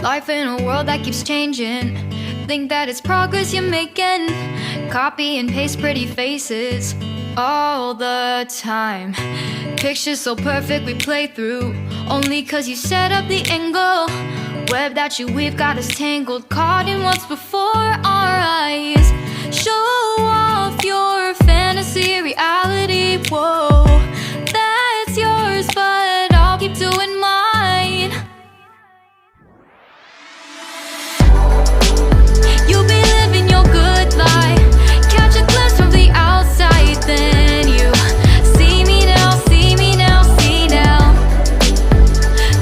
Life in a world that keeps changing. Think that it's progress you're making. Copy and paste pretty faces all the time. Pictures so perfect we play through, only cause you set up the angle. Web that you weave got us tangled, caught in what's before our eyes. Show off your fantasy reality, whoa, that's yours, but I'll keep doing mine. You'll be living your good life, catch a glimpse from the outside, then you see me now, see me now, see now.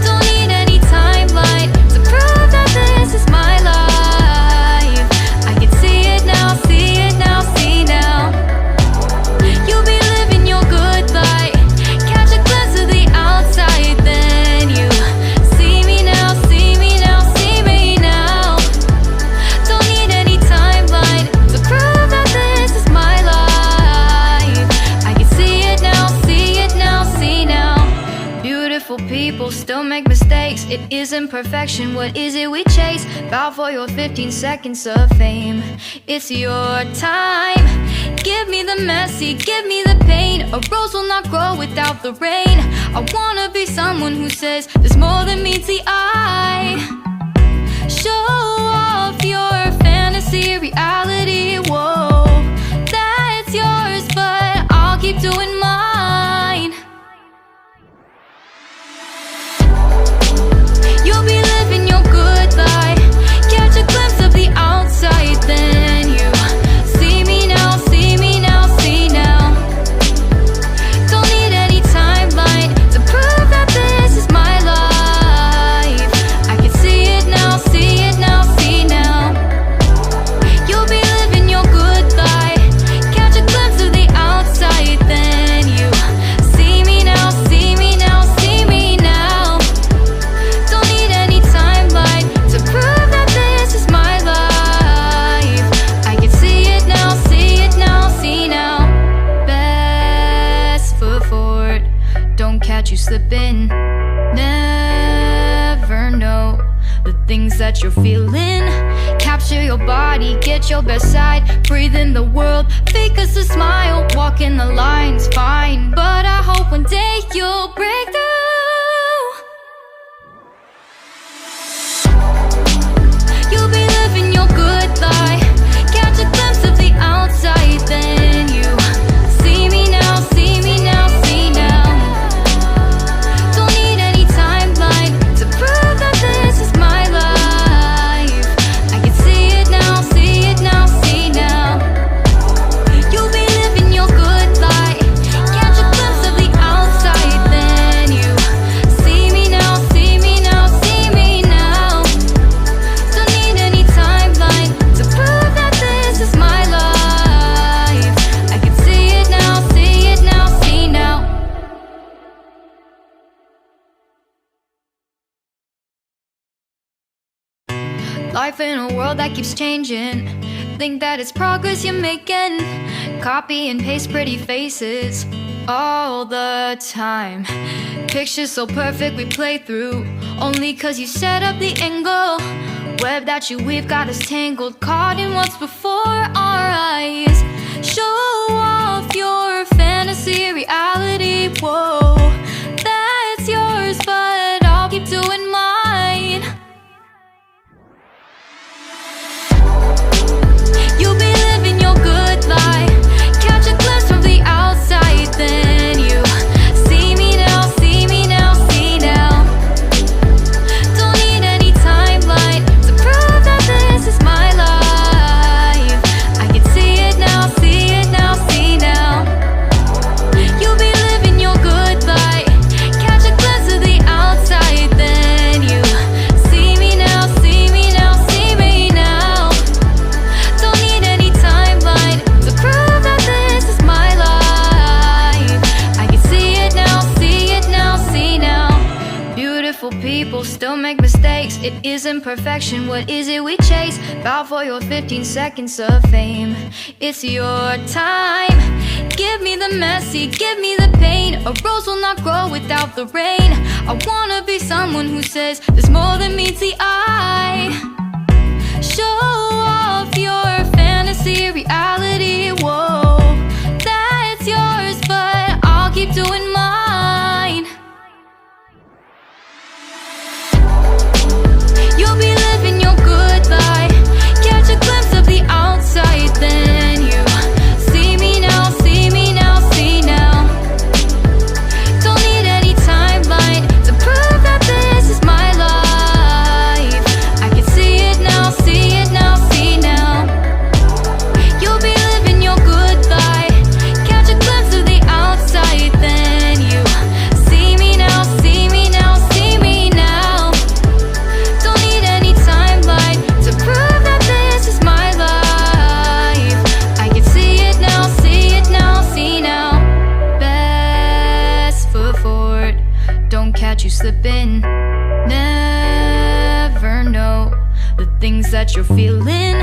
Don't need any timeline to prove that this is my life. I can see it now, see it now, see now. You'll be living your good life, catch a glimpse of the outside, then you see me now, see me now, see me now. Don't need any timeline to prove that this is my life. I can see it now, see it now, see now. Beautiful people still make mistakes. It isn't perfection, what is it we chase? Bow for your 15 seconds of fame. It's your time. Give me the messy, give me the pain. A rose will not grow without the rain. I wanna be someone who says there's more than meets the eye. Show off your fantasy reality, whoa, that's yours, but I'll keep doing mine. You'll be living your good life, catch a glimpse of the outside, then you see me now, see me now, see now. Don't need any timeline to prove that this is my life. I can see it now, see it now, see now. You'll be living your good life, catch a glimpse of the outside, then you see me now, see me now, see me now. Don't need any timeline to prove that this is my life. I can see it now, see it now, see now. Best foot forward, don't catch you slipping. Never know the things that you're feeling. Capture your body, get your best side. Breathe in the world, fake us a smile. Walking the lines, fine, but I hope one day you'll break through. You'll be living your good life, catch a glimpse of the outside, then you see me now, see me now, see now. Don't need any timeline to prove that this is my life. I can see it now, see it now, see now. You'll be living your good life, catch a glimpse of the outside, then you see me now, see me now, see me now. Don't need any timeline to prove that this is my life. I can see it now, see it now, see now. Life in a world that keeps changing. Think that it's progress you're making. Copy and paste pretty faces all the time. Pictures so perfect we play through, only cause you set up the angle. Web that you weave got us tangled, caught in what's before our eyes. Show off your fantasy reality, whoa, that's yours, but I'll keep doing mine. You'll be living your good life, catch a glimpse from the outside, then you see me now, see me now, see now. Don't need any timeline to prove that this is my life. I can see it now, see it now, see now. You'll be living your good life, catch a glimpse of the outside, then you see me now, see me now, see me now. Don't need any timeline to prove that this is my life. I can see it now, see it now, see now. Beautiful people still make mistakes. It isn't perfection, what is it we chase? Bow for your 15 seconds of fame. It's your time. Give me the messy, give me the pain. A rose will not grow without the rain. I wanna be someone who says there's more than meets the eye. things that you're feeling.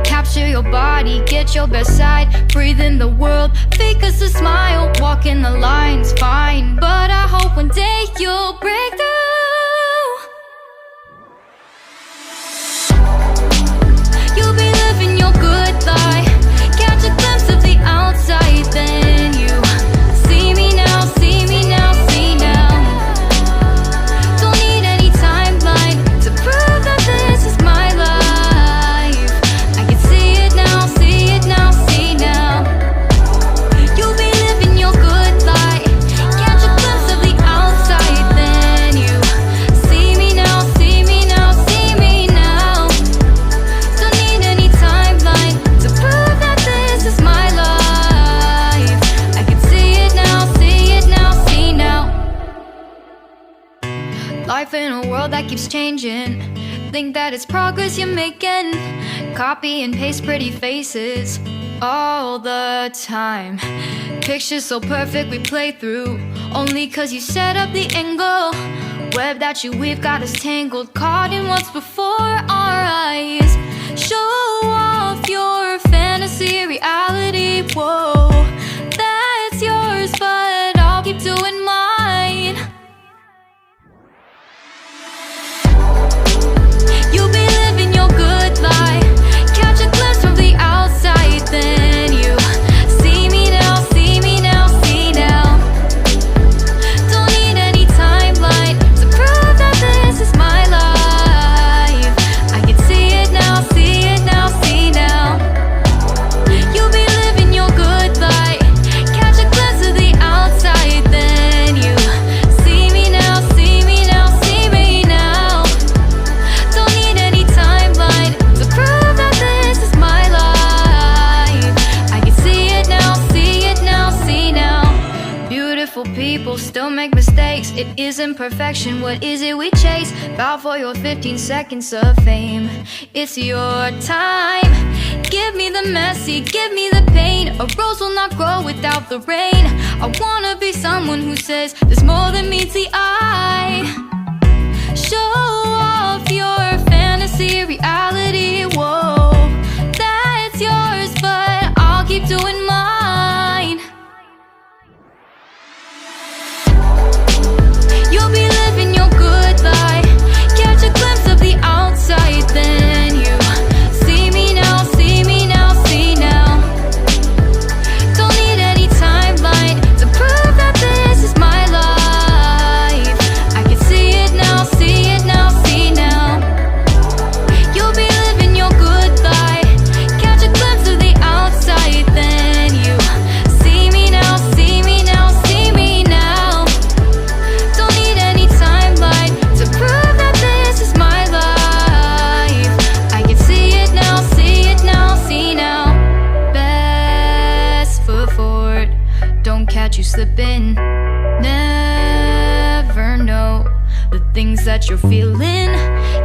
Capture your body, get your best side. Breathe in the world, fake us a smile. Walking the lines, fine, but I hope one day you'll break through. You'll be living your good life. Catch a glimpse of the outside, then you see me now, see me now, see now. Don't need any timeline to prove that this is my life. I can see it now, see it now, see now. You'll be living your good life. Catch a glimpse of the outside, then you see me now, see me now, see me now. Don't need any timeline to prove that this is my life. I can see it now, see it now, see now. Life in a world that keeps changing. Think that it's progress you're making. Copy and paste pretty faces all the time. Pictures so perfect we play through, only cause you set up the angle. Web that you weave got us tangled, caught in what's before our eyes. Show off your fantasy, reality, whoa. That's yours, but I'll keep doing mine. You'll be living your good life. Catch a glimpse from the outside, then you see me now, see me now, see now. Don't need any timeline to prove that this is my life. I can see it now, see it now, see now. You'll be living your good life. Catch a glimpse of the outside, then you see me now, see me now, see me now. Don't need any timeline to prove that this is my life. I can see it now, see it now, see now. Beautiful people still make mistakes. It isn't perfection, what is it we chase? Bow for your 15 seconds of fame. It's your time. Give me the messy, give me the pain. A rose will not grow without the rain. I wanna be someone who says there's more than meets the eye. Show off your fantasy, reality, whoa. That's yours, but I'll keep doing mine. You'll be living your good life. Catch a glimpse of the outside, then you see me now, see me now, see now. Don't need any timeline to prove that this is my life. I can see it now, see it now, see now. You'll be living your good life. Catch a glimpse of the outside, then you see me now, see me now, see me now. Don't need any timeline to prove that this is my life. I can see it now, see it now, see now. Best foot forward, don't catch you slipping. Never know the things that you're feeling.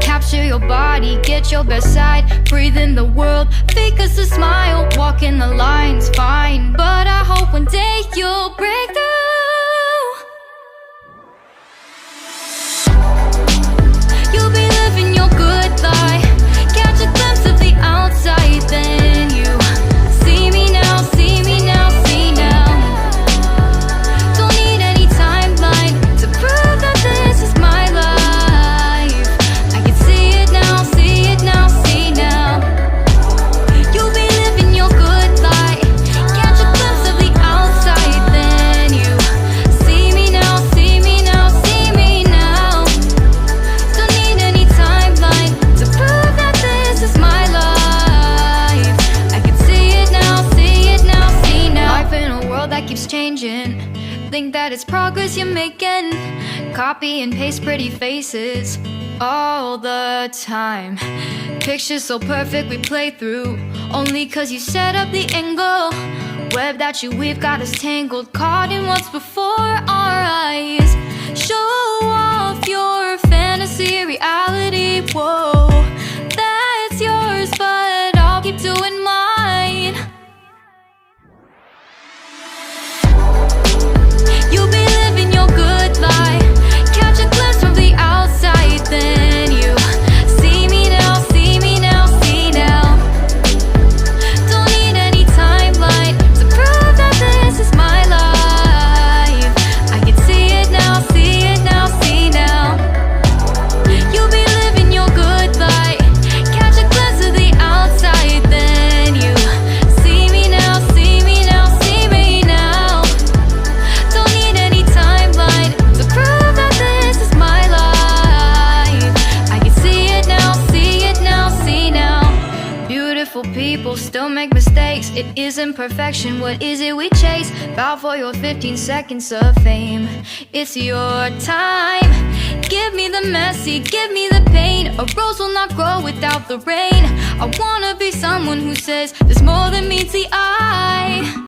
Capture your body, get your best side. Breathe in the world, fake us a smile. Walking the lines, fine, but I hope one day you'll break through. You'll be living your good life. Catch a glimpse of the outside, then you see me now, see me now, see now. Don't need any timeline to prove that this is my life. I can see it now, see it now, see now. You'll be living your good life. Catch a glimpse of the outside, then you see me now, see me now, see me now. Don't need any timeline to prove that this is my life. I can see it now, see it now, see now. Life in a world that keeps changing. Think that it's progress you're making. Copy and paste pretty faces all the time. Pictures so perfect we play through, only cause you set up the angle. Web that you weave got us tangled, caught in what's before our eyes. Show off your fantasy, reality, whoa. That's yours, but I'll keep doing mine. You'll be living your good life. Catch a glimpse from the outside, then you see me now, see me now, It isn't perfection, what is it we chase? Bow for your 15 seconds of fame. It's your time. Give me the messy, give me the pain. A rose will not grow without the rain. I wanna be someone who says there's more than meets the eye.